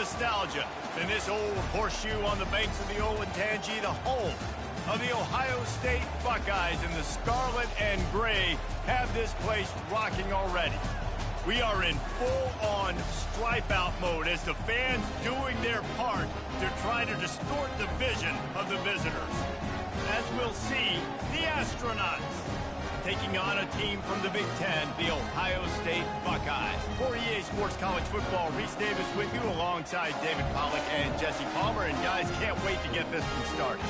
nostalgia than this old horseshoe on the banks of the Olentangy, the home of the Ohio State Buckeyes, and the scarlet and gray have this place rocking already. We are in full-on stripe-out mode as the fans doing their part to try to distort the vision of the visitors. As we'll see, the Astronauts taking on a team from the Big Ten, the Ohio State Buckeyes. For EA Sports College Football, Reese Davis with you alongside David Pollack and Jesse Palmer. And guys, can't wait to get this one started.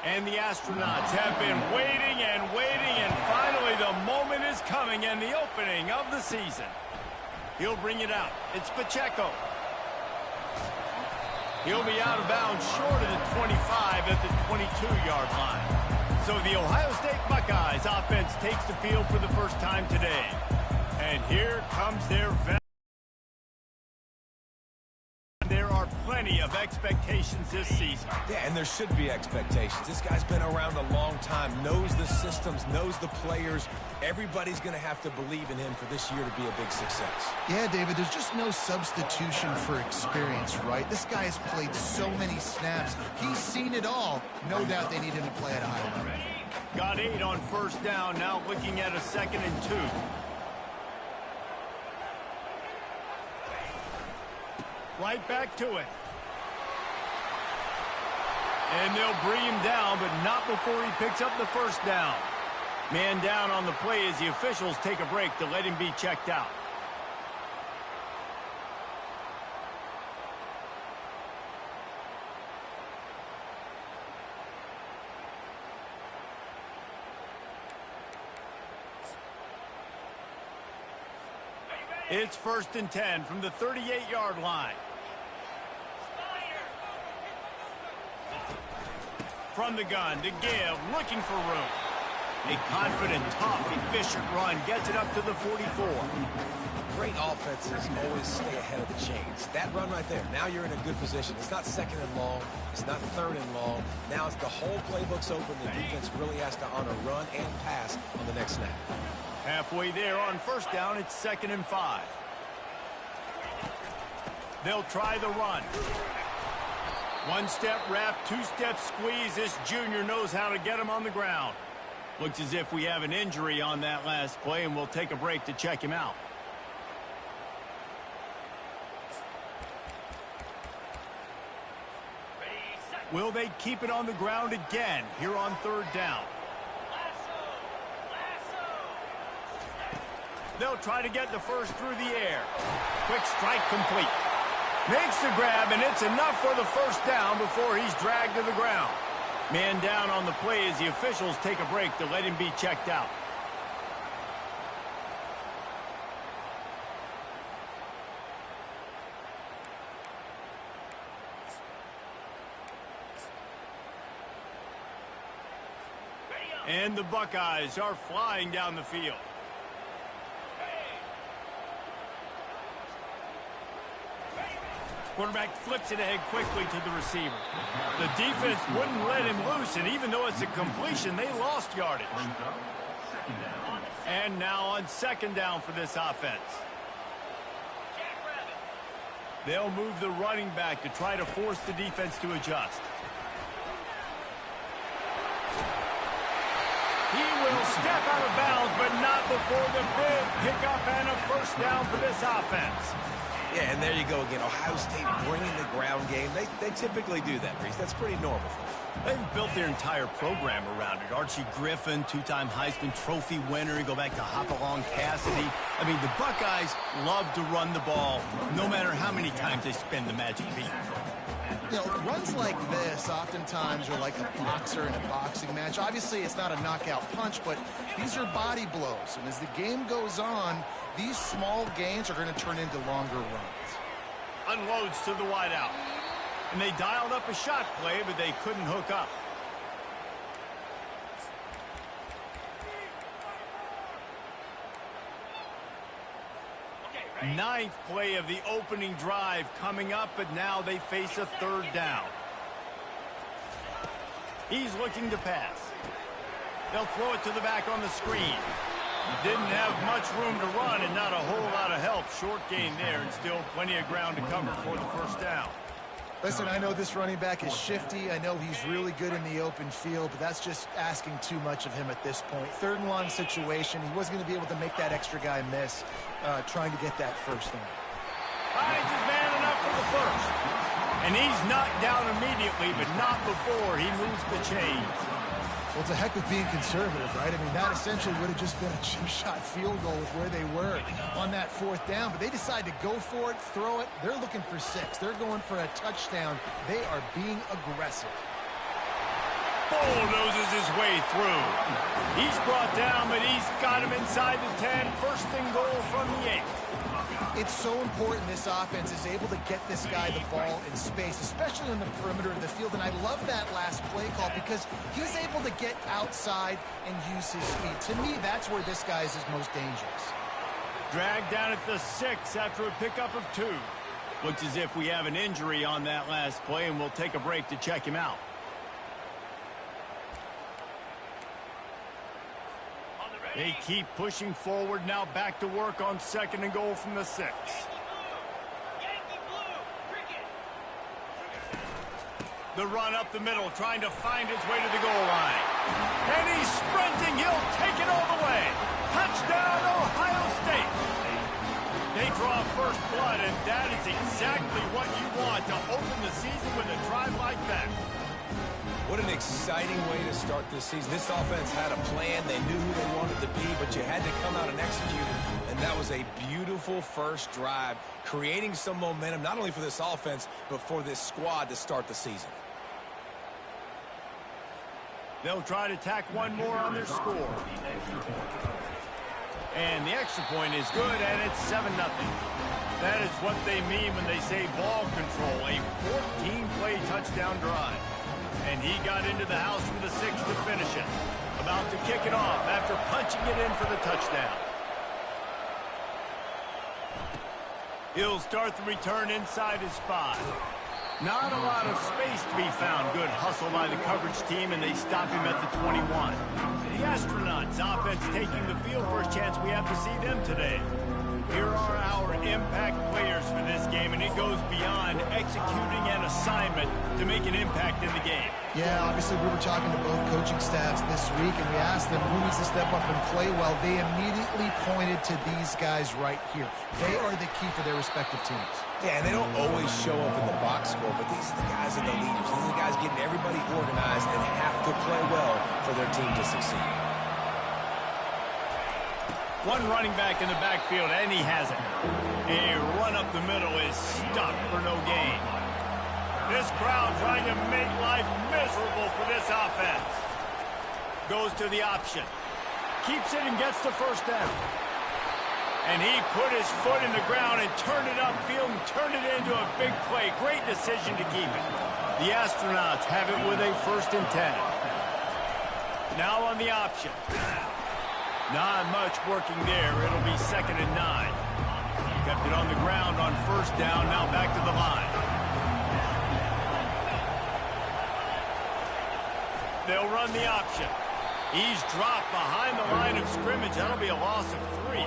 And the Astronauts have been waiting and waiting, and finally the moment is coming, and the opening of the season. He'll bring it out. It's Pacheco. He'll be out of bounds short of the 25 at the 22-yard line. So the Ohio State Buckeyes offense takes the field for the first time today. And here comes their veteran. There are plenty of expectations this season. Yeah, and there should be expectations. This guy's been around a long time, knows the systems, knows the players. Everybody's going to have to believe in him for this year to be a big success. Yeah, David, there's just no substitution for experience, right? This guy has played so many snaps. He's seen it all. No doubt they need him to play at a high level. Got 8 on first down, now looking at a 2nd and 2. Right back to it. And they'll bring him down, but not before he picks up the first down. Man down on the play as the officials take a break to let him be checked out. It's 1st and 10 from the 38-yard line. From the gun to give, looking for room. A confident, tough, efficient run gets it up to the 44. Great offenses always stay ahead of the chains. That run right there, now you're in a good position. It's not 2nd and long. It's not 3rd and long. Now it's the whole playbook's open. The defense really has to honor run and pass on the next snap. Halfway there on first down, it's 2nd and 5. They'll try the run. 1-step wrap, 2-step squeeze. This junior knows how to get him on the ground. Looks as if we have an injury on that last play, and we'll take a break to check him out. Will they keep it on the ground again here on 3rd down? They'll try to get the first through the air. Quick strike complete. Makes the grab, and it's enough for the first down before he's dragged to the ground. Man down on the play as the officials take a break to let him be checked out. And the Buckeyes are flying down the field. Quarterback flips it ahead quickly to the receiver. The defense wouldn't let him loose, and even though it's a completion, they lost yardage. And now on 2nd down for this offense. They'll move the running back to try to force the defense to adjust. He will step out of bounds, but not before the big pickup and a first down for this offense. Yeah, and there you go again. Ohio State bringing the ground game. They typically do that, Reese. That's pretty normal for them. They've built their entire program around it. Archie Griffin, 2-time Heisman Trophy winner. You go back to Hopalong Cassidy. I mean, the Buckeyes love to run the ball, no matter how many times they spin the magic beat. You know, runs like this oftentimes are like a boxer in a boxing match. Obviously, it's not a knockout punch, but these are body blows. And as the game goes on, these small gains are going to turn into longer runs. Unloads to the wideout. And they dialed up a shot play, but they couldn't hook up. Ninth play of the opening drive coming up, but now they face a third down. He's looking to pass. They'll throw it to the back on the screen. Didn't have much room to run and not a whole lot of help. Short gain there and still plenty of ground to cover for the first down. Listen, I know this running back is shifty. I know he's really good in the open field, but that's just asking too much of him at this point. Third and long situation. He wasn't going to be able to make that extra guy miss trying to get that first down. Finds his man enough for the first. And he's knocked down immediately, but not before he moves the chains. Well, it's a heck of being conservative, right? I mean, that essentially would have just been a chip-shot field goal with where they were on that fourth down. But they decide to go for it, throw it. They're looking for 6. They're going for a touchdown. They are being aggressive. Bulldozes his way through. He's brought down, but he's got him inside the 10. First and goal from the 8. It's so important this offense is able to get this guy the ball in space, especially on the perimeter of the field. And I love that last play call because he's able to get outside and use his speed. To me, that's where this guy is his most dangerous. Dragged down at the 6 after a pickup of 2. Looks as if we have an injury on that last play, and we'll take a break to check him out. They keep pushing forward, now back to work on second and goal from the 6. The run up the middle, trying to find his way to the goal line. And he's sprinting, he'll take it all the way. Touchdown, Ohio State. They draw first blood, and that is exactly what you want to open the season with a drive like that. What an exciting way to start this season. This offense had a plan. They knew who they wanted to be, but you had to come out and execute it. And that was a beautiful first drive, creating some momentum, not only for this offense, but for this squad to start the season. They'll try to tack one more on their score. And the extra point is good, and it's 7-0. That is what they mean when they say ball control, a 14-play touchdown drive. And he got into the house from the 6 to finish it. About to kick it off after punching it in for the touchdown. He'll start the return inside his 5. Not a lot of space to be found. Good hustle by the coverage team, and they stop him at the 21. The Astronauts offense taking the field. First chance we have to see them today. Here are our impact players for this game, and it goes beyond executing an assignment to make an impact in the game. Yeah, obviously we were talking to both coaching staffs this week, and we asked them who needs to step up and play well. They immediately pointed to these guys right here. They are the key for their respective teams. Yeah, and they don't always show up in the box score, but these are the guys that are the leaders. These are the guys getting everybody organized and have to play well for their team to succeed. One running back in the backfield, and he has it. A run up the middle is stuffed for no gain. This crowd trying to make life miserable for this offense. Goes to the option. Keeps it and gets the first down. And he put his foot in the ground and turned it upfield and turned it into a big play. Great decision to keep it. The Astronauts have it with a 1st and 10. Now on the option. Not much working there. It'll be 2nd and 9. Kept it on the ground on first down. Now back to the line. They'll run the option. He's dropped behind the line of scrimmage. That'll be a loss of 3.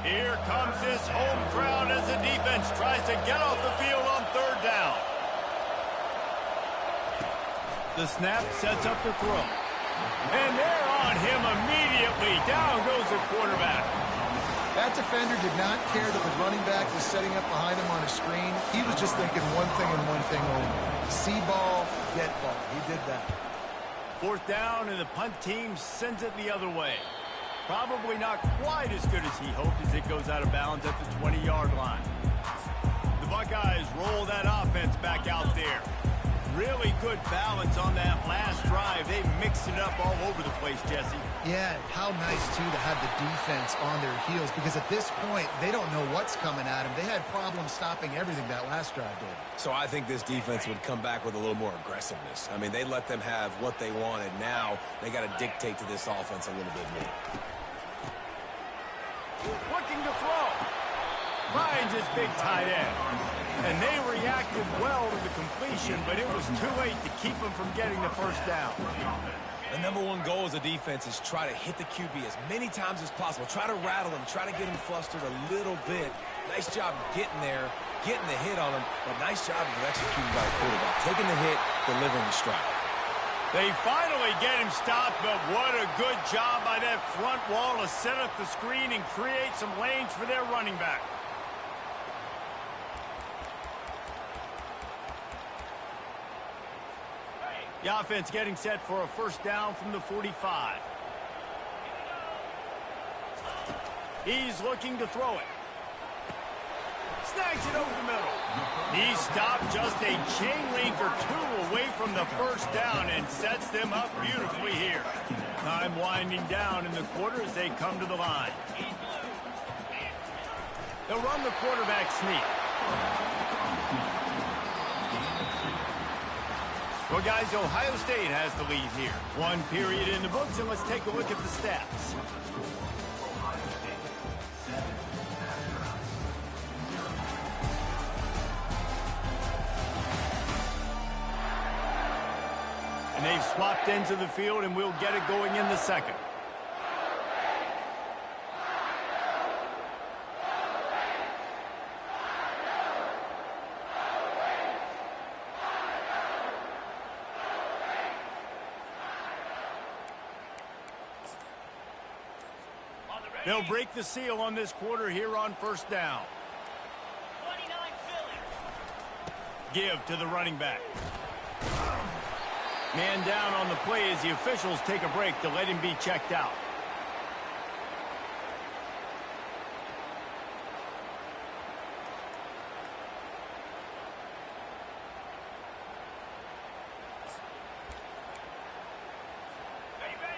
Here comes this home crowd as the defense tries to get off the field on 3rd down. The snap sets up the throw. And they're on him immediately. Down goes the quarterback. That defender did not care that the running back was setting up behind him on a screen. He was just thinking one thing and one thing only. See ball, get ball. He did that. 4th down, and the punt team sends it the other way. Probably not quite as good as he hoped as it goes out of bounds at the 20-yard line. The Buckeyes roll that offense back out there. Really good balance on that last drive. They mixed it up all over the place, Jesse. Yeah, how nice, too, to have the defense on their heels, because at this point, they don't know what's coming at them. They had problems stopping everything that last drive did. So I think this defense would come back with a little more aggressiveness. I mean, they let them have what they wanted. Now they got to dictate to this offense a little bit more. Looking to throw. finds his big tight end. And they reacted well to the completion, but it was too late to keep him from getting the first down. The number one goal as a defense is try to hit the QB as many times as possible. Try to rattle him, try to get him flustered a little bit. Nice job getting there, getting the hit on him, but nice job of executing by the quarterback. Taking the hit, delivering the strike. They finally get him stopped, but what a good job by that front wall to set up the screen and create some lanes for their running back. The offense getting set for a first down from the 45. He's looking to throw it. Snags it over the middle. He stopped just a chain link or two away from the first down and sets them up beautifully here. Time winding down in the quarter as they come to the line. They'll run the quarterback sneak. Well, guys, Ohio State has the lead here. One period in the books, and let's take a look at the stats. And they've swapped ends of the field, and we'll get it going in the second. They'll break the seal on this quarter here on first down. 29 Philly. Give to the running back. Man down on the play as the officials take a break to let him be checked out.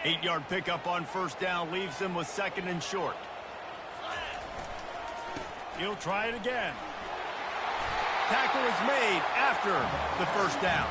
Eight-yard pickup on first down leaves them with second and short. He'll try it again. Tackle is made after the first down.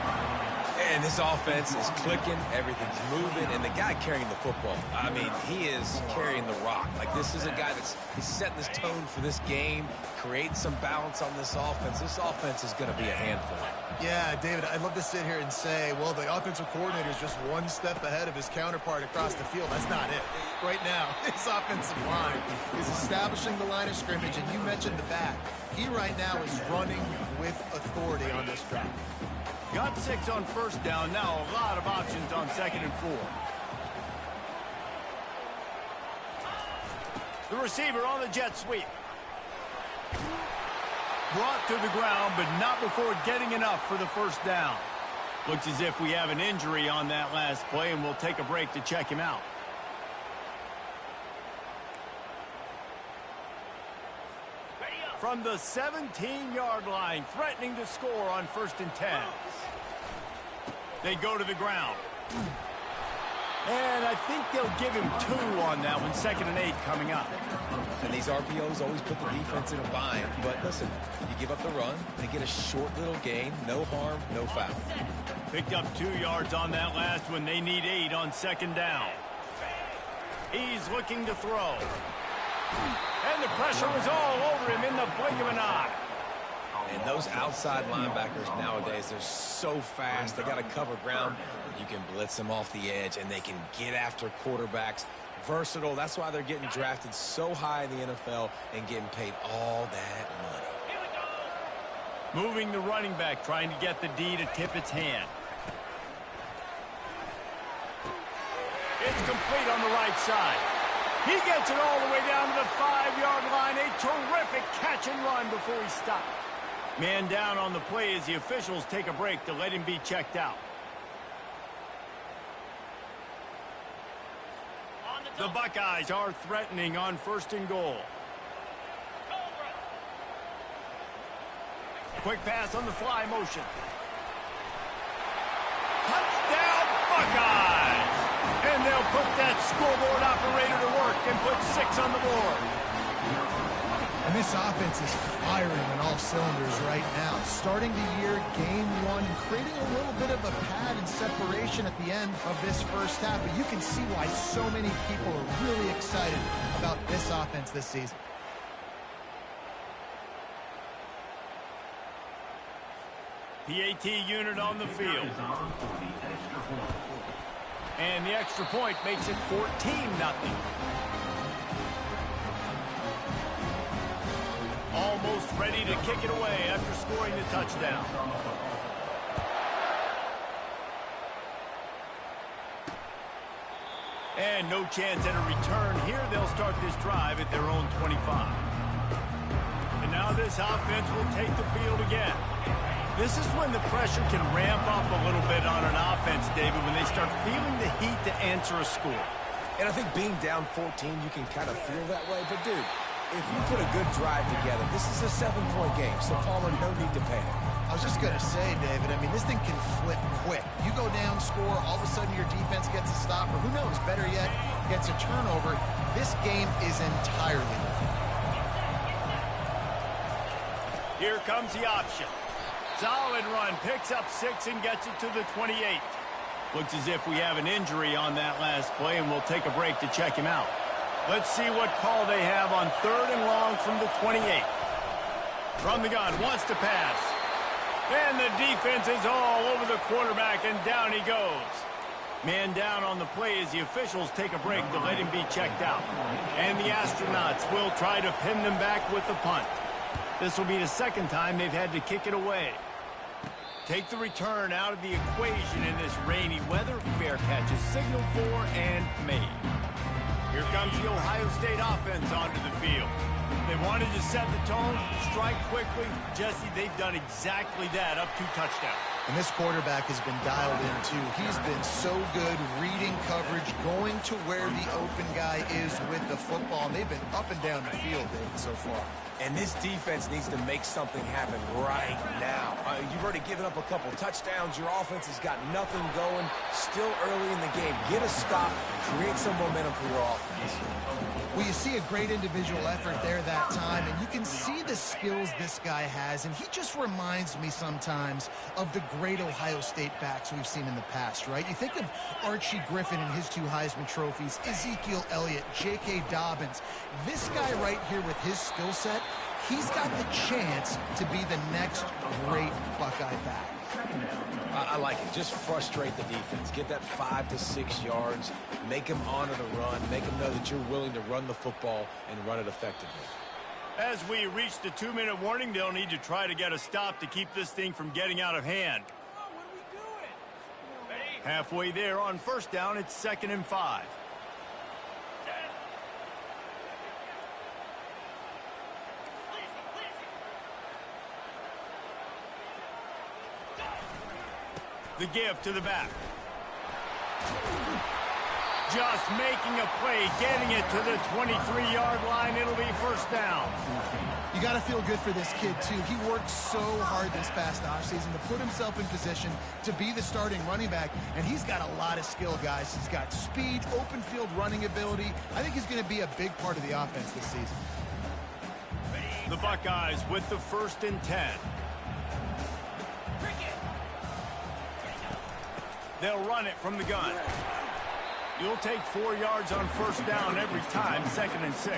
And this offense is clicking, everything's moving, and the guy carrying the football, I mean, he is carrying the rock. Like, this is a guy that's setting this tone for this game, creating some balance on this offense. This offense is going to be a handful. Yeah, David, I'd love to sit here and say, well, the offensive coordinator is just one step ahead of his counterpart across the field. That's not it. Right now, his offensive line is establishing the line of scrimmage, and you mentioned the back. He right now is running with authority on this drive. Got 6 on first down. Now a lot of options on second and 4. The receiver on the jet sweep. Brought to the ground, but not before getting enough for the first down. Looks as if we have an injury on that last play, and we'll take a break to check him out. From the 17-yard line, threatening to score on first and 10. They go to the ground. And I think they'll give him 2 on that one, second and 8 coming up. And these RPOs always put the defense in a bind. But listen, you give up the run, they get a short little gain, no harm, no foul. Picked up 2 yards on that last one. They need 8 on second down. He's looking to throw. And the pressure was all over him in the blink of an eye. And those outside linebackers nowadays, they're so fast. They got to cover ground. You can blitz them off the edge, and they can get after quarterbacks. Versatile. That's why they're getting drafted so high in the NFL and getting paid all that money. Moving the running back, trying to get the D to tip its hand. It's complete on the right side. He gets it all the way down to the 5-yard line. A terrific catch and run before he stopped. Man down on the play as the officials take a break to let him be checked out. The Buckeyes are threatening on first and goal. Quick pass on the fly motion. Touchdown Buckeyes! And they'll put that scoreboard operator to work and put 6 on the board. And this offense is firing on all cylinders right now. Starting the year, game 1, creating a little bit of a pad and separation at the end of this first half. But you can see why so many people are really excited about this offense this season. PAT unit on the field. And the extra point makes it 14-0. Almost ready to kick it away after scoring the touchdown. And no chance at a return here. They'll start this drive at their own 25. And now this offense will take the field again. This is when the pressure can ramp up a little bit on an offense, David, when they start feeling the heat to answer a score. And I think being down 14, you can kind of feel that way. But, dude, if you put a good drive together, this is a 7-point game. So, Palmer, no need to panic. I was just going to say, David, I mean, this thing can flip quick. You go down, score, all of a sudden your defense gets a stop, or who knows, better yet, gets a turnover. This game is entirely different. Here comes the option. Solid run, picks up 6 and gets it to the 28. Looks as if we have an injury on that last play, and we'll take a break to check him out. Let's see what call they have on 3rd and long from the 28. From the gun, wants to pass. And the defense is all over the quarterback, and down he goes. Man down on the play as the officials take a break to let him be checked out. And the Astronauts will try to pin them back with the punt. This will be the second time they've had to kick it away. Take the return out of the equation in this rainy weather. Fair catch is signaled for and made. Here comes the Ohio State offense onto the field. They wanted to set the tone, strike quickly. Jesse, they've done exactly that, up 2 touchdowns. And this quarterback has been dialed in, too. He's been so good reading coverage, going to where the open guy is with the football. And they've been up and down the field, David, so far. And this defense needs to make something happen right now. You've already given up a couple touchdowns. Your offense has got nothing going. Still early in the game. Get a stop. Create some momentum for your offense. Well, you see a great individual effort there that time, and you can see the skills this guy has, and he just reminds me sometimes of the great Ohio State backs we've seen in the past, right? You think of Archie Griffin and his 2 Heisman trophies, Ezekiel Elliott, J.K. Dobbins. This guy right here with his skill set, he's got the chance to be the next great Buckeye back. I like it. Just frustrate the defense. Get that 5 to 6 yards. Make them honor the run. Make them know that you're willing to run the football and run it effectively. As we reach the 2-minute warning, they'll need to try to get a stop to keep this thing from getting out of hand. Halfway there on 1st down, it's 2nd and 5. The give to the back. Just making a play, getting it to the 23-yard line. It'll be 1st down. You got to feel good for this kid, too. He worked so hard this past offseason to put himself in position to be the starting running back, and he's got a lot of skill, guys. He's got speed, open field running ability. I think he's going to be a big part of the offense this season. The Buckeyes with the 1st and 10. They'll run it from the gun. You'll take 4 yards on 1st down every time, 2nd and 6.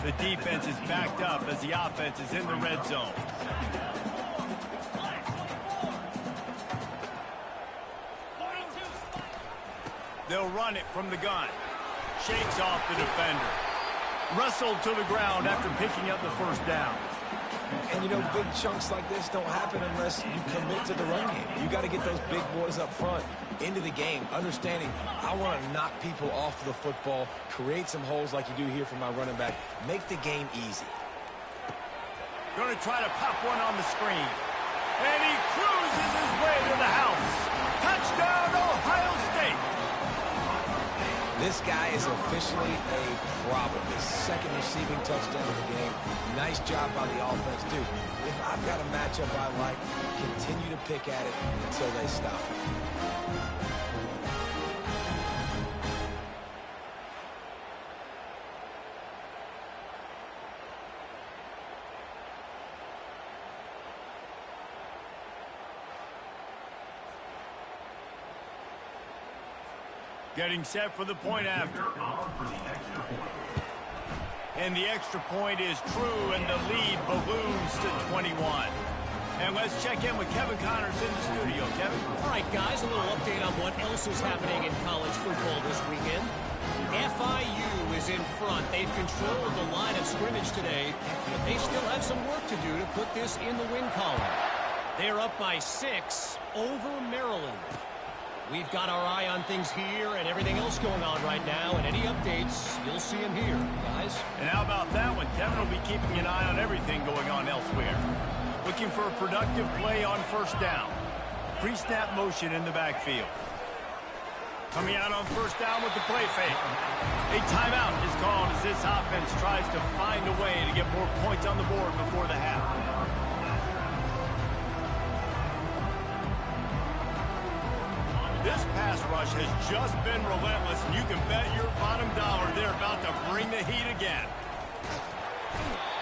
The defense is backed up as the offense is in the red zone. They'll run it from the gun. Shakes off the defender. Wrestled to the ground after picking up the 1st down. And, you know, big chunks like this don't happen unless you commit to the run game. You got to get those big boys up front into the game, understanding I want to knock people off the football, create some holes like you do here for my running back, make the game easy. Going to try to pop one on the screen. And he cruises his way to the house. Touchdown, Ohio State. This guy is officially a problem. His 2nd receiving touchdown of the game. Nice job by the offense, dude. If I've got a matchup I like, continue to pick at it until they stop. Getting set for the point after. And the extra point is true, and the lead balloons to 21. And let's check in with Kevin Connors in the studio. Kevin? All right, guys, a little update on what else is happening in college football this weekend. FIU is in front. They've controlled the line of scrimmage today, but they still have some work to do to put this in the win column. They're up by 6 over Maryland. We've got our eye on things here and everything else going on right now, and any updates, you'll see them here, guys. And how about that one? Kevin will be keeping an eye on everything going on elsewhere. Looking for a productive play on first down. Pre-snap motion in the backfield. Coming out on first down with the play fake. A timeout is called as this offense tries to find a way to get more points on the board before the half. This pass rush has just been relentless, and you can bet your bottom dollar they're about to bring the heat again.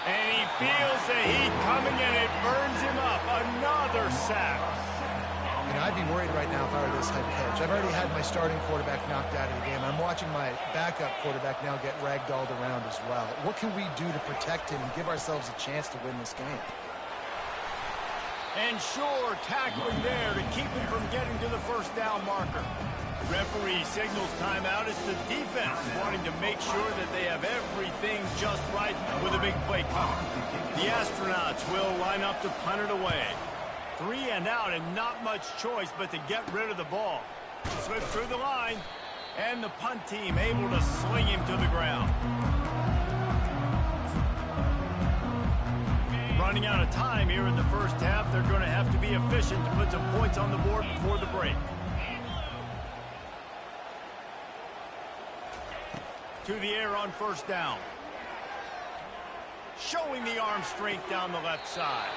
And he feels the heat coming, and it burns him up. Another sack. You know, I'd be worried right now if I were this head coach. I've already had my starting quarterback knocked out of the game. I'm watching my backup quarterback now get ragdolled around as well. What can we do to protect him and give ourselves a chance to win this game? And sure, tackling there to keep him from getting to the first down marker. Referee signals timeout. It's the defense wanting to make sure that they have everything just right with a big play coming. The Astronauts will line up to punt it away. 3 and out, and not much choice but to get rid of the ball. Slips through the line, and the punt team able to sling him to the ground. Running out of time here in the first half. They're going to have to be efficient to put some points on the board before the break. To the air on first down. Showing the arm strength down the left side.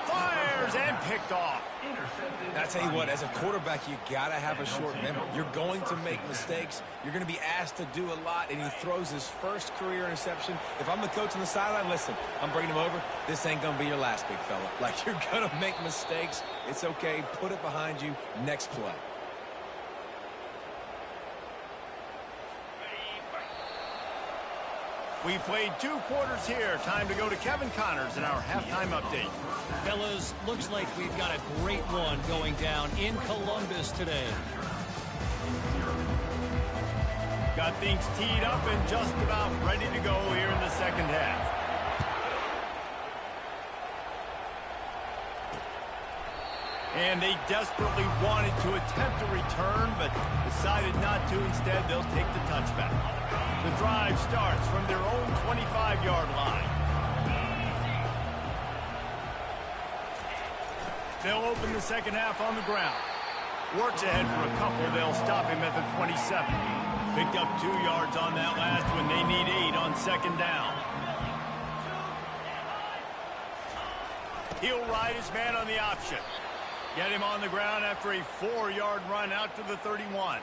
Fires and picked off. I tell you what, as a quarterback, you got to have a short memory. You're going to make mistakes. You're going to be asked to do a lot, and he throws his first career interception. If I'm the coach on the sideline, listen, I'm bringing him over. This ain't going to be your last, big fella. Like, you're going to make mistakes. It's okay. Put it behind you. Next play. We played 2 quarters here. Time to go to Kevin Connors in our halftime update. Fellas, looks like we've got a great one going down in Columbus today. Got things teed up and just about ready to go here in the second half. And they desperately wanted to attempt a return, but decided not to. Instead, they'll take the touchback. The drive starts from their own 25-yard line. They'll open the second half on the ground. Works ahead for a couple. They'll stop him at the 27. Picked up 2 yards on that last one. They need 8 on second down. He'll ride his man on the option. Get him on the ground after a 4-yard run out to the 31.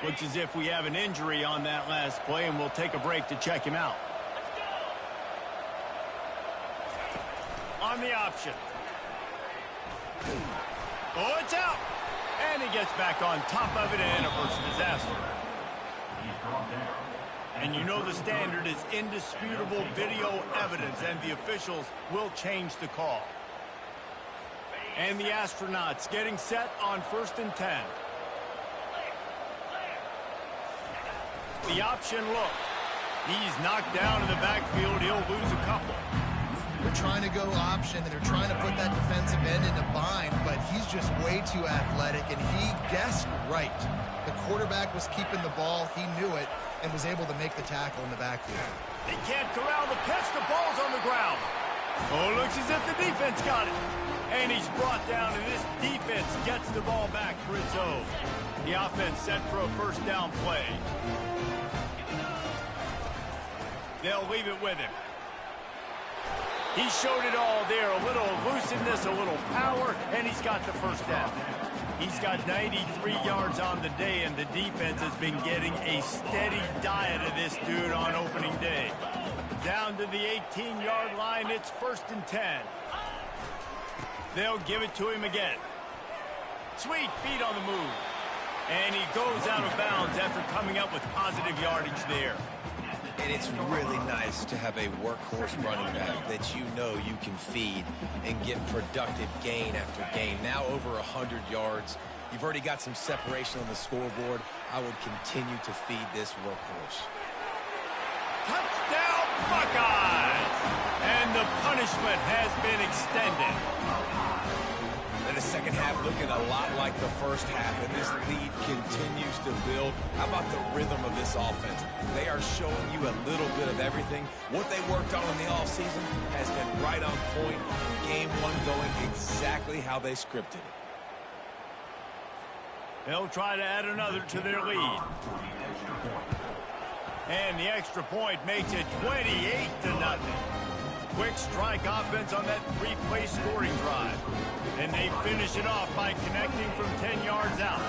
Looks as if we have an injury on that last play, and we'll take a break to check him out. On the option. Oh, it's out. And he gets back on top of it, and averts disaster. And you know the standard is indisputable video evidence, and the officials will change the call. And the Astronauts getting set on 1st and 10. The option look. He's knocked down in the backfield. He'll lose a couple. They're trying to go option, and they're trying to put that defensive end in a bind, but he's just way too athletic, and he guessed right. The quarterback was keeping the ball. He knew it and was able to make the tackle in the backfield. They can't corral the pitch. The ball's on the ground. Oh, looks as if the defense got it. And he's brought down, and this defense gets the ball back for its own. The offense set for a first down play. They'll leave it with him. He showed it all there. A little elusiveness, a little power, and he's got the first down. He's got 93 yards on the day, and the defense has been getting a steady diet of this dude on opening day. Down to the 18-yard line, it's 1st and 10. They'll give it to him again. Sweet feet on the move. And he goes out of bounds after coming up with positive yardage there. And it's really nice to have a workhorse running back that you know you can feed and get productive gain after gain. Now over 100 yards. You've already got some separation on the scoreboard. I would continue to feed this workhorse. Touchdown, Buckeyes! And the punishment has been extended. And the second half looking a lot like the first half, and this lead continues to build. How about the rhythm of this offense? They are showing you a little bit of everything. What they worked on in the offseason has been right on point. Game one going exactly how they scripted it. They'll try to add another to their lead. And the extra point makes it 28-0. Quick strike offense on that three-play scoring drive. And they finish it off by connecting from 10 yards out.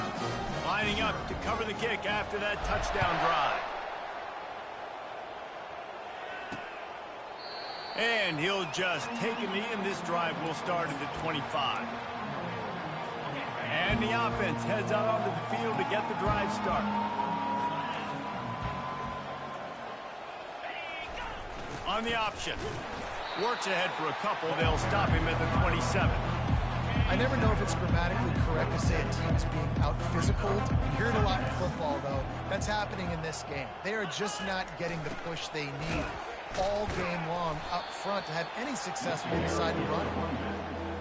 Lining up to cover the kick after that touchdown drive. And he'll just take a knee, and this drive will start at the 25. And the offense heads out onto the field to get the drive started. On the option. Works ahead for a couple. They'll stop him at the 27. I never know if it's grammatically correct to say a team is being out-physicaled. You hear it a lot in football, though. That's happening in this game. They are just not getting the push they need all game long up front to have any success when they decide to run.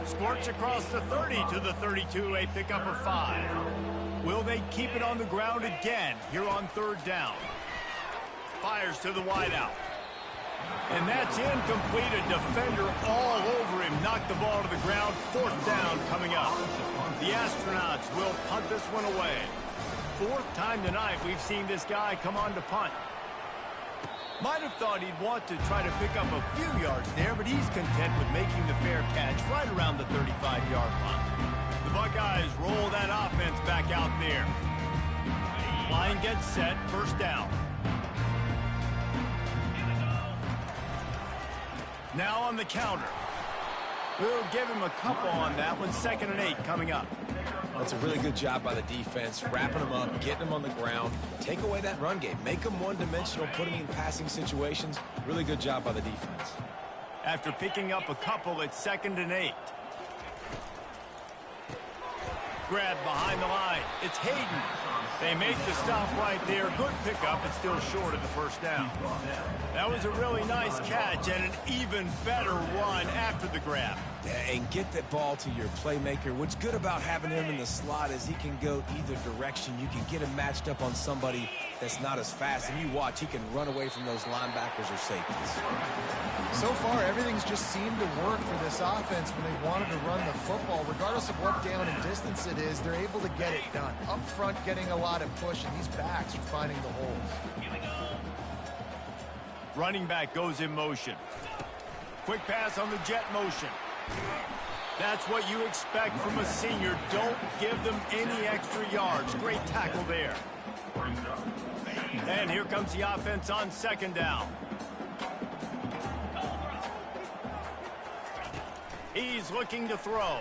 Squirts across the 30 to the 32, a pickup of 5. Will they keep it on the ground again here on third down? Fires to the wideout. And that's incomplete. A defender all over him. Knocked the ball to the ground. Fourth down coming up. The Astronauts will punt this one away. Fourth time tonight we've seen this guy come on to punt. Might have thought he'd want to try to pick up a few yards there, but he's content with making the fair catch right around the 35-yard line. The Buckeyes roll that offense back out there. Line gets set. First down. Now on the counter. We'll give him a couple on that one. 2nd and 8 coming up. That's a really good job by the defense, wrapping them up, getting them on the ground. Take away that run game. Make them one-dimensional, put them in passing situations. Really good job by the defense. After picking up a couple, it's 2nd and 8. Grab behind the line. It's Hayden. They make the stop right there. Good pickup. It's still short of the first down. That was a really nice catch and an even better run after the grab. Yeah, and get that ball to your playmaker. What's good about having him in the slot is he can go either direction. You can get him matched up on somebody that's not as fast. And you watch, he can run away from those linebackers or safeties. So far, everything's just seemed to work for this offense when they wanted to run the football. Regardless of what down and distance it is, they're able to get it done. Up front, getting a lot of push, and these backs are finding the holes. Running back goes in motion. Quick pass on the jet motion. That's what you expect from a senior. Don't give them any extra yards. Great tackle there. And here comes the offense on 2nd down. He's looking to throw.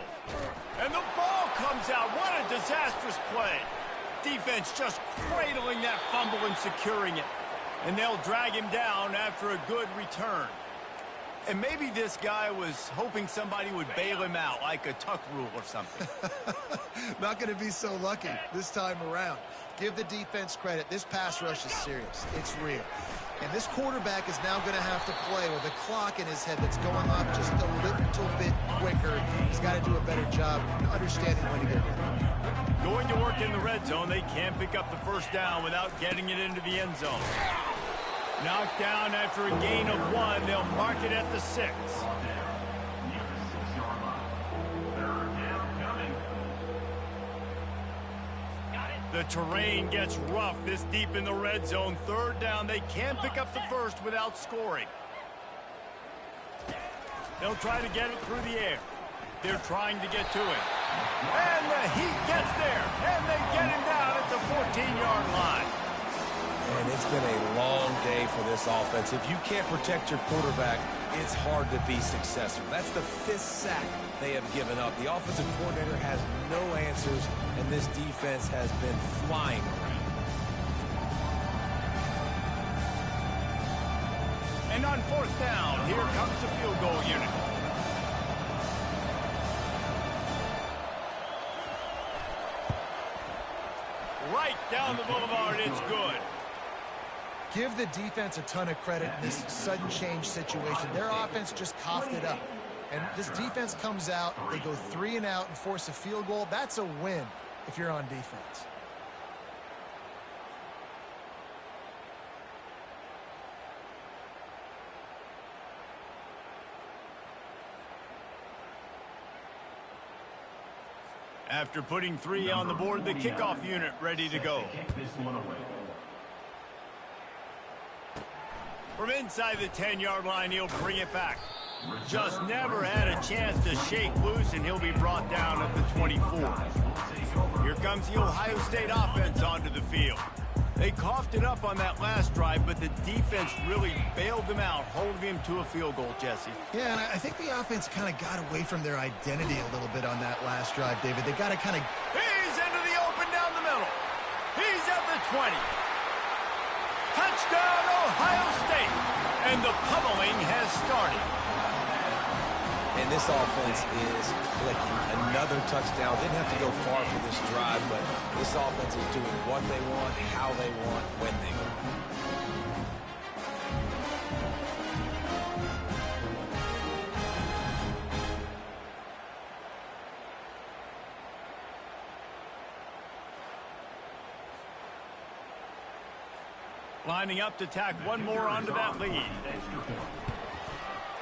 And the ball comes out. What a disastrous play. Defense just cradling that fumble and securing it. And they'll drag him down after a good return. And maybe this guy was hoping somebody would bail him out, like a tuck rule or something. Not going to be so lucky this time around. Give the defense credit. This pass rush is serious. It's real. And this quarterback is now going to have to play with a clock in his head that's going up just a little bit quicker. He's got to do a better job understanding when to get it. Going to work in the red zone. They can't pick up the first down without getting it into the end zone. Knocked down after a gain of 1. They'll mark it at the 6. The terrain gets rough this deep in the red zone. 3rd down. They can't pick up the first without scoring. They'll try to get it through the air. They're trying to get to it. And the heat gets there. And they get him down at the 14-yard line. And it's been a long day for this offense. If you can't protect your quarterback, it's hard to be successful. That's the 5th sack they have given up. The offensive coordinator has no answers, and this defense has been flying around. And on fourth down, here comes the field goal unit. Right down the boulevard, it's good. Give the defense a ton of credit in this sudden change situation. Their offense just coughed it up. And this defense comes out, they go 3 and out and force a field goal. That's a win if you're on defense. After putting 3 on the board, the kickoff unit ready to go. From inside the 10-yard line, he'll bring it back. Just never had a chance to shake loose, and he'll be brought down at the 24. Here comes the Ohio State offense onto the field. They coughed it up on that last drive, but the defense really bailed them out, holding him to a field goal, Jesse. Yeah, and I think the offense kind of got away from their identity a little bit on that last drive, David. They got to kind of... He's into the open down the middle. He's at the 20. Touchdown, Ohio State. And the pummeling has started. And this offense is clicking. Another touchdown. Didn't have to go far for this drive, but this offense is doing what they want, how they want, when they want. Lining up to tack one more onto that lead.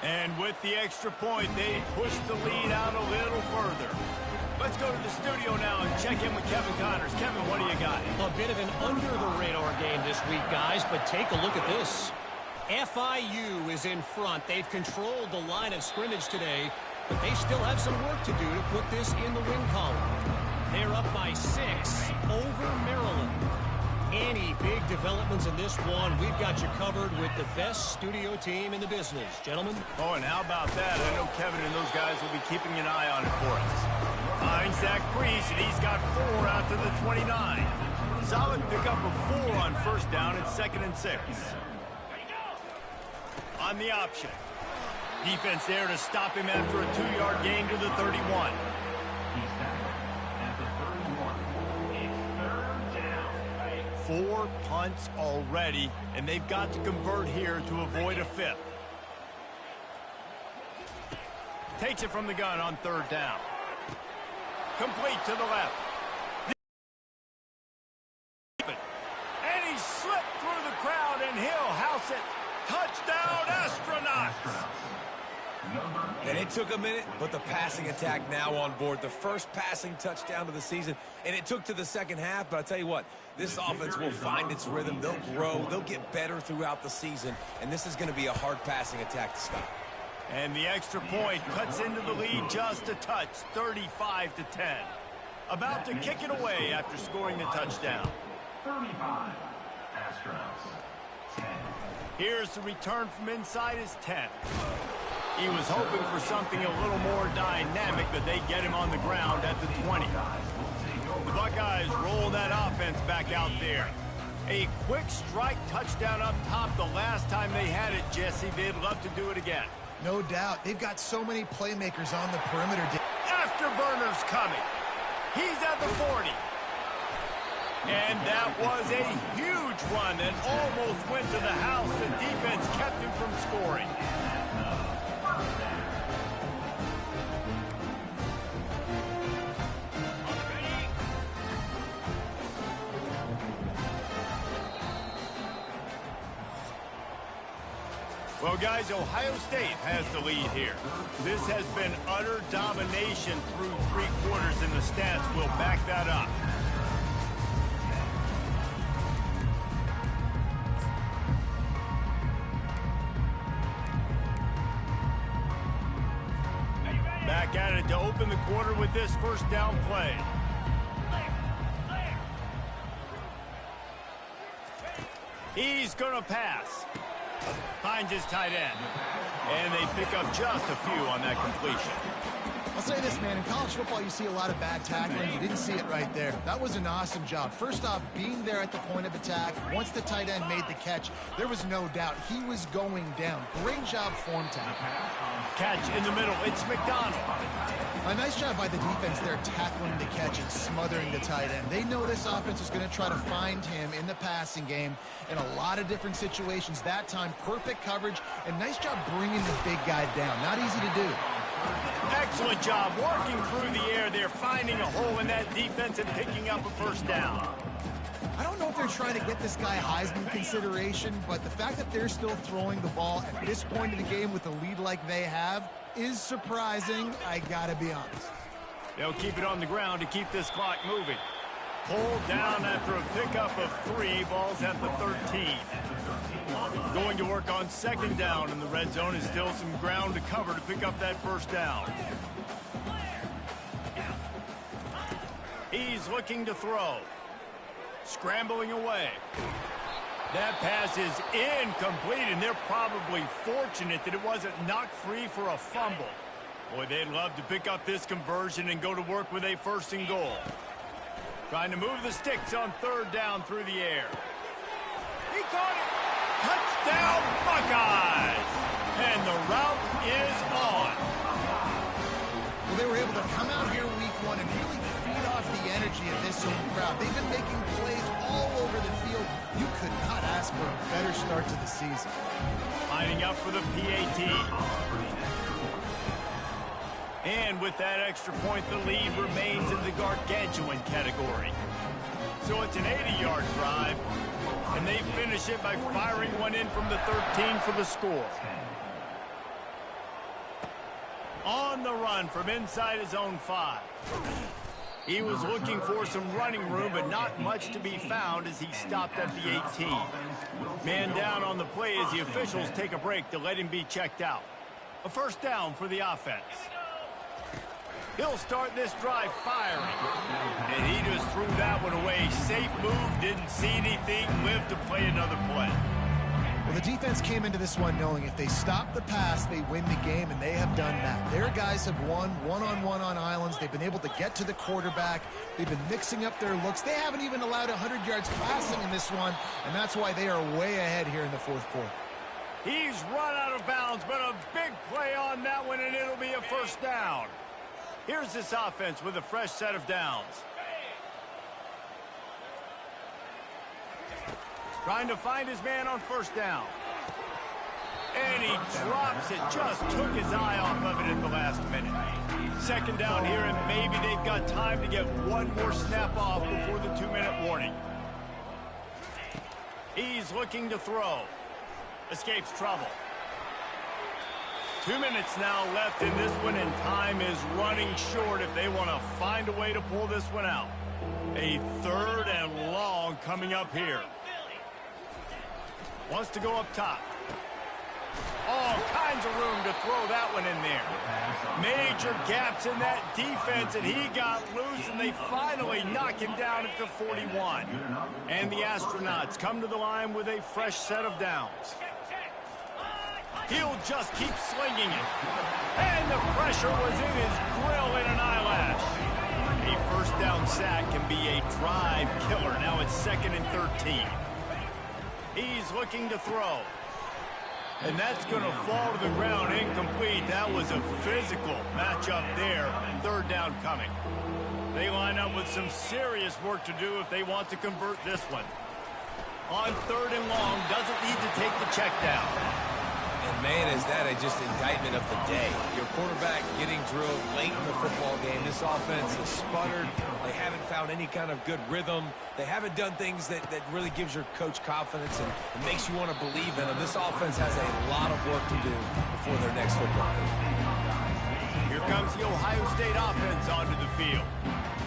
And with the extra point, they push the lead out a little further. Let's go to the studio now and check in with Kevin Connors. Kevin, what do you got? A bit of an under-the-radar game this week, guys, but take a look at this. FIU is in front. They've controlled the line of scrimmage today, but they still have some work to do to put this in the win column. They're up by 6 over Maryland. Any big developments in this one, we've got you covered with the best studio team in the business. Gentlemen? Oh, and how about that? I know Kevin and those guys will be keeping an eye on it for us. Finds Zach Priest, and he's got 4 out to the 29. Solid pickup of 4 on first down at 2nd and 6. On the option. Defense there to stop him after a 2-yard gain to the 31. 4 punts already, and they've got to convert here to avoid a 5th. Takes it from the gun on 3rd down. Complete to the left. And he slipped through the crowd, and he'll house it. Touchdown, Astronauts! And it took a minute, but the passing attack now on board. The first passing touchdown of the season, and it took to the second half, but I'll tell you what, this offense will find its rhythm. They'll grow. They'll get better throughout the season, and this is going to be a hard passing attack to stop. And the extra point cuts into the lead just a touch, 35-10. About to kick it away after scoring the touchdown. 35, Astros, 10. Here's the return from inside his 10. He was hoping for something a little more dynamic, but they get him on the ground at the 20. The Buckeyes roll that offense back out there. A quick strike touchdown up top the last time they had it, Jesse. They'd love to do it again. No doubt. They've got so many playmakers on the perimeter. Afterburner's coming. He's at the 40. And that was a huge run that almost went to the house. The defense kept him from scoring. Well, guys, Ohio State has the lead here. This has been utter domination through 3 quarters, and the stats will back that up. Back at it to open the quarter with this first down play. He's going to pass. Finds his tight end. And they pick up just a few on that completion. I'll say this, man. In college football, you see a lot of bad tackling. You didn't see it right there. That was an awesome job. First off, being there at the point of attack. Once the tight end made the catch, there was no doubt he was going down. Great job form tackling. Catch in the middle. It's McDonald. A nice job by the defense there tackling the catch and smothering the tight end. They know this offense is going to try to find him in the passing game in a lot of different situations. That time, perfect coverage, and nice job bringing the big guy down. Not easy to do. Excellent job working through the air there, finding a hole in that defense and picking up a first down. I don't know if they're trying to get this guy Heisman consideration, but the fact that they're still throwing the ball at this point of the game with a lead like they have is surprising, I gotta be honest. They'll keep it on the ground to keep this clock moving. Pulled down after a pickup of 3, balls at the 13. Going to work on second down, and the red zone is still some ground to cover to pick up that first down. He's looking to throw. Scrambling away. That pass is incomplete, and they're probably fortunate that it wasn't knocked free for a fumble. Boy, they'd love to pick up this conversion and go to work with a 1st and goal. Trying to move the sticks on 3rd down through the air. He caught it. Touchdown, Buckeyes! And the route is on. Well, they were able to come out here week 1 and really feed off the energy of this home crowd. They've been making plays all over the field. You could not ask for a better start to the season. Lining up for the PAT. And with that extra point, the lead remains in the gargantuan category. So it's an 80-yard drive, and they finish it by firing one in from the 13 for the score. On the run from inside his own 5. He was looking for some running room, but not much to be found as he stopped at the 18. Man down on the play as the officials take a break to let him be checked out. A first down for the offense. He'll start this drive firing. And he just threw that one away. Safe move, didn't see anything, lived to play another play. Well, the defense came into this one knowing if they stop the pass, they win the game, and they have done that. Their guys have won one-on-one on islands. They've been able to get to the quarterback. They've been mixing up their looks. They haven't even allowed 100 yards passing in this one, and that's why they are way ahead here in the 4th quarter. He's run out of bounds, but a big play on that one, and it'll be a first down. Here's this offense with a fresh set of downs. Trying to find his man on first down. And he drops it. Just took his eye off of it at the last minute. Second down here, and maybe they've got time to get one more snap off before the 2-minute warning. He's looking to throw. Escapes trouble. 2 minutes now left in this one, and time is running short if they want to find a way to pull this one out. A 3rd and long coming up here. Wants to go up top. All kinds of room to throw that one in there. Major gaps in that defense, and he got loose, and they finally knock him down at the 41. And the Astronauts come to the line with a fresh set of downs. He'll just keep slinging it. And the pressure was in his grill in an eyelash. A first down sack can be a drive killer. Now it's 2nd and 13. He's looking to throw. And that's going to fall to the ground incomplete. That was a physical matchup there. 3rd down coming. They line up with some serious work to do if they want to convert this one. On 3rd and long, doesn't need to take the check down. And man, is that just indictment of the day. Your quarterback getting drilled late in the football game. This offense has sputtered. They haven't found any kind of good rhythm. They haven't done things that really gives your coach confidence and makes you want to believe in them. This offense has a lot of work to do before their next football game. Here comes the Ohio State offense onto the field.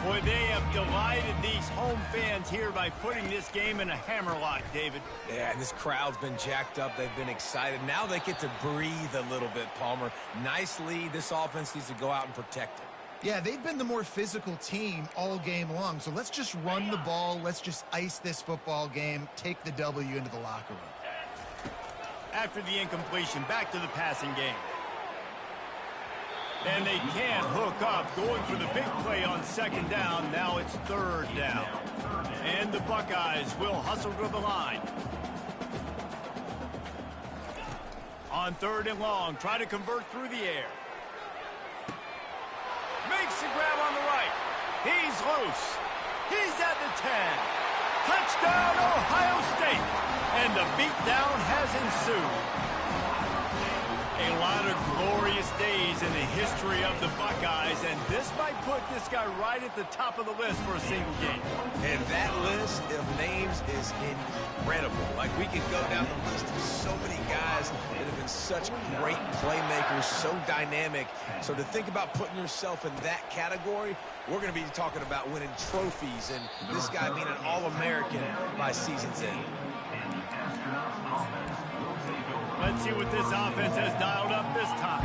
Boy, they have delighted these home fans here by putting this game in a hammerlock, David. Yeah, and this crowd's been jacked up. They've been excited. Now they get to breathe a little bit, Palmer. Nice lead. This offense needs to go out and protect it. Yeah, they've been the more physical team all game long. So let's just run the ball. Let's just ice this football game, take the W into the locker room. After the incompletion, back to the passing game. And they can't hook up, going for the big play on second down. Now it's third down. And the Buckeyes will hustle to the line. On third and long, try to convert through the air. Makes the grab on the right. He's loose. He's at the 10. Touchdown, Ohio State. And the beatdown has ensued. A lot of glorious days in the history of the Buckeyes, and this might put this guy right at the top of the list for a single game. And that list of names is incredible. Like, we could go down the list of so many guys that have been such great playmakers, so dynamic. So to think about putting yourself in that category, we're going to be talking about winning trophies and this guy being an All-American by season's end. Let's see what this offense has dialed up this time.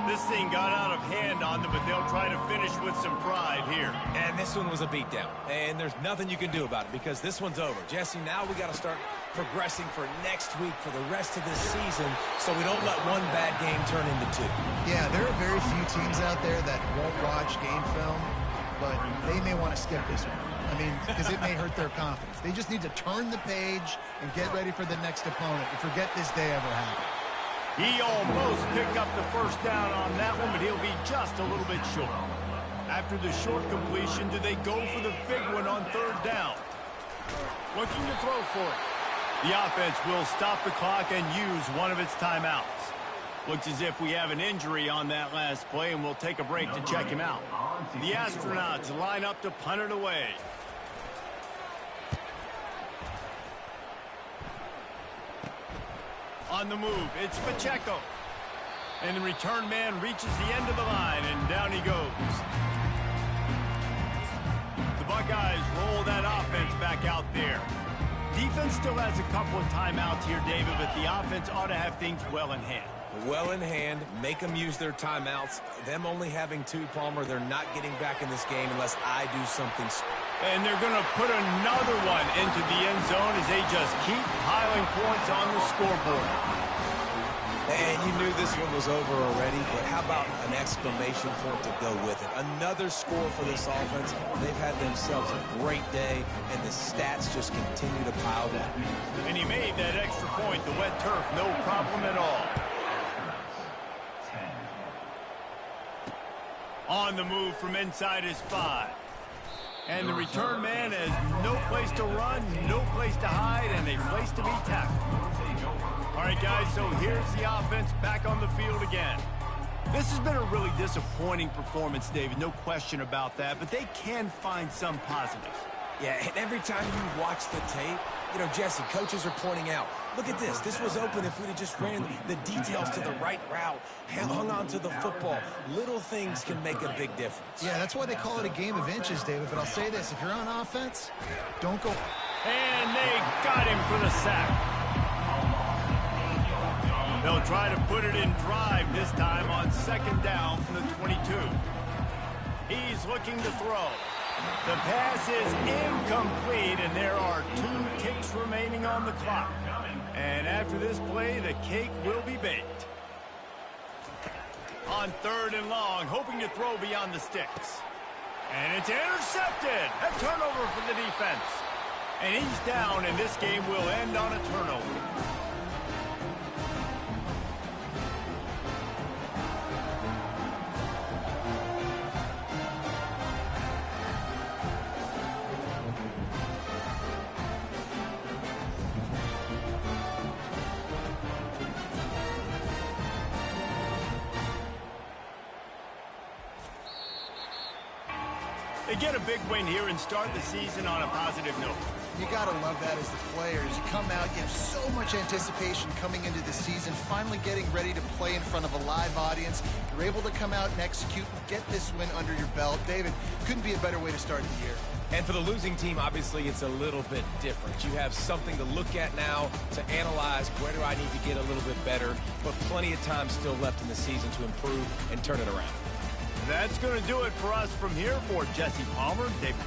This thing got out of hand on them, but they'll try to finish with some pride here. And this one was a beatdown. And there's nothing you can do about it because this one's over. Jesse, now we got to start progressing for next week for the rest of this season so we don't let one bad game turn into two. Yeah, there are very few teams out there that won't watch game film, but they may want to skip this one. I mean, because it may hurt their confidence. They just need to turn the page and get ready for the next opponent and forget this day ever happened. He almost picked up the first down on that one, but he'll be just a little bit short. After the short completion, do they go for the big one on third down? Looking to throw for it. The offense will stop the clock and use one of its timeouts. Looks as if we have an injury on that last play, and we'll take a break to check him out. The Astronauts line up to punt it away. On the move, it's Pacheco. And the return man reaches the end of the line, and down he goes. The Buckeyes roll that offense back out there. Defense still has a couple of timeouts here, David, but the offense ought to have things well in hand. Well in hand, make them use their timeouts. Them only having two, Palmer, they're not getting back in this game unless I do something. And they're going to put another one into the end zone as they just keep piling points on the scoreboard. And you knew this one was over already, but how about an exclamation point to go with it? Another score for this offense. They've had themselves a great day, and the stats just continue to pile up. And he made that extra point, the wet turf, no problem at all. On the move from inside his 5. And the return man has no place to run, no place to hide, and a place to be tackled. All right, guys, so here's the offense back on the field again. This has been a really disappointing performance, David, no question about that, but they can find some positives. Yeah, and every time you watch the tape, you know, Jesse, coaches are pointing out, look at this. This was open if we'd have just ran the details to the right route, hung on to the football. Little things can make a big difference. Yeah, that's why they call it a game of inches, David. But I'll say this, if you're on offense, don't go. And they got him for the sack. They'll try to put it in drive this time on second down from the 22. He's looking to throw. The pass is incomplete, and there are 2 ticks remaining on the clock. And after this play, the cake will be baked. On third and long, hoping to throw beyond the sticks. And it's intercepted. A turnover for the defense. And he's down, and this game will end on a turnover. They get a big win here and start the season on a positive note. You got to love that as the players. You come out, you have so much anticipation coming into the season, finally getting ready to play in front of a live audience. You're able to come out and execute and get this win under your belt. David, couldn't be a better way to start the year. And for the losing team, obviously, it's a little bit different. You have something to look at now, to analyze where do I need to get a little bit better, but plenty of time still left in the season to improve and turn it around. That's going to do it for us from here. For Jesse Palmer, David